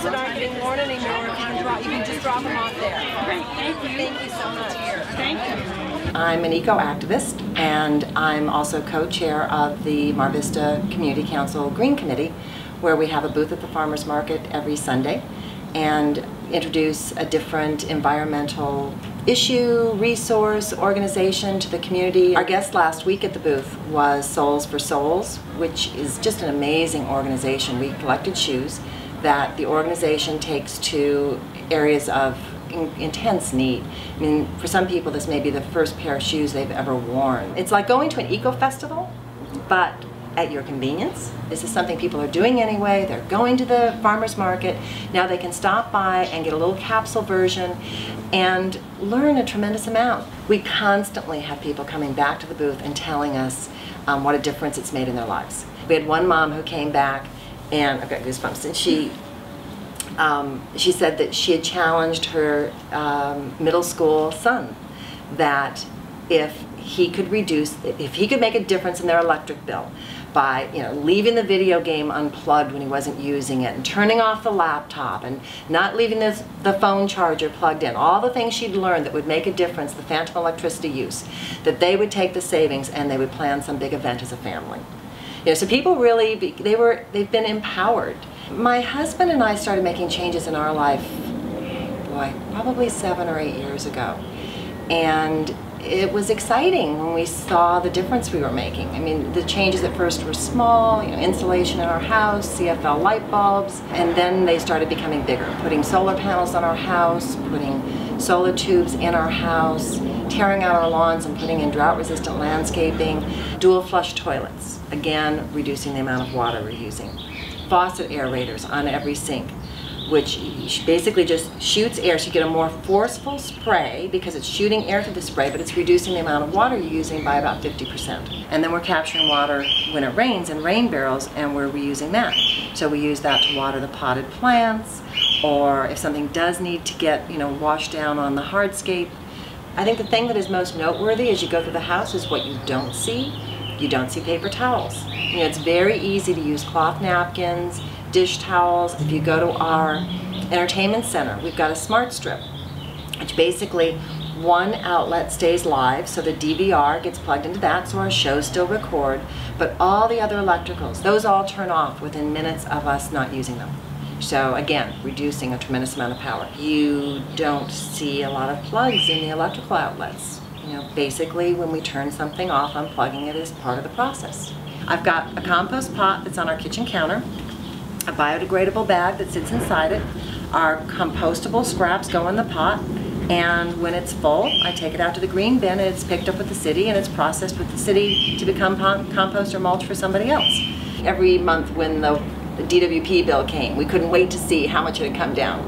so not getting worn anymore. You can just drop them off there. Great, thank you. Thank you so much. Thank you. I'm an eco-activist, and I'm also co-chair of the Mar Vista Community Council Green Committee, where we have a booth at the farmers market every Sunday and introduce a different environmental issue, resource, organization to the community. Our guest last week at the booth was Souls for Souls, which is just an amazing organization. We collected shoes that the organization takes to areas of intense need. I mean, for some people this may be the first pair of shoes they've ever worn. It's like going to an eco-festival, but at your convenience. This is something people are doing anyway. They're going to the farmer's market. Now they can stop by and get a little capsule version and learn a tremendous amount. We constantly have people coming back to the booth and telling us what a difference it's made in their lives. We had one mom who came back, and I've got goosebumps, and she said that she had challenged her middle school son that if he could make a difference in their electric bill by leaving the video game unplugged when he wasn't using it, and turning off the laptop, and not leaving the phone charger plugged in, all the things she'd learned that would make a difference, the phantom electricity use, that they would take the savings and they would plan some big event as a family. So people really, they've been empowered. My husband and I started making changes in our life, boy, probably 7 or 8 years ago. And it was exciting when we saw the difference we were making. I mean, the changes at first were small, insulation in our house, CFL light bulbs, and then they started becoming bigger. Putting solar panels on our house, putting solar tubes in our house, tearing out our lawns and putting in drought-resistant landscaping, dual flush toilets, again, reducing the amount of water we're using. Faucet aerators on every sink, which basically just shoots air, so you get a more forceful spray because it's shooting air through the spray, but it's reducing the amount of water you're using by about 50%. And then we're capturing water when it rains in rain barrels, and we're reusing that. So we use that to water the potted plants, or if something does need to get washed down on the hardscape. I think the thing that is most noteworthy as you go through the house is what you don't see. You don't see paper towels. It's very easy to use cloth napkins, dish towels. If you go to our entertainment center, we've got a smart strip, which basically one outlet stays live, so the DVR gets plugged into that, so our shows still record, but all the other electricals, those all turn off within minutes of us not using them. So again, reducing a tremendous amount of power. You don't see a lot of plugs in the electrical outlets. Basically when we turn something off, unplugging it is part of the process. I've got a compost pot that's on our kitchen counter, a biodegradable bag that sits inside it. Our compostable scraps go in the pot, and when it's full, I take it out to the green bin, and it's picked up with the city, and it's processed with the city to become compost or mulch for somebody else. Every month when the DWP bill came, we couldn't wait to see how much it had come down.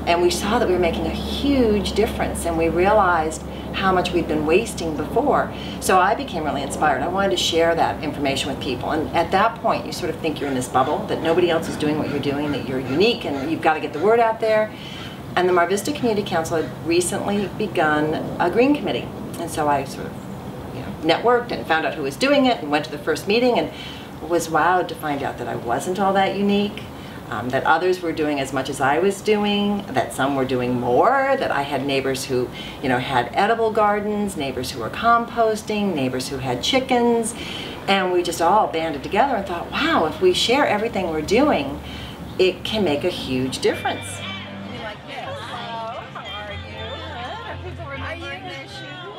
And we saw that we were making a huge difference, and we realized how much we'd been wasting before. So I became really inspired. I wanted to share that information with people. And at that point, you sort of think you're in this bubble, that nobody else is doing what you're doing, that you're unique, and you've got to get the word out there. And the Mar Vista Community Council had recently begun a Green Committee. And so I sort of networked and found out who was doing it and went to the first meeting and was wowed to find out that I wasn't all that unique. That others were doing as much as I was doing, that some were doing more, that I had neighbors who had edible gardens, neighbors who were composting, neighbors who had chickens, and we just all banded together and thought, wow, if we share everything we're doing, it can make a huge difference. Like this. Hello, how are you? Good. Are people remembering their shoes?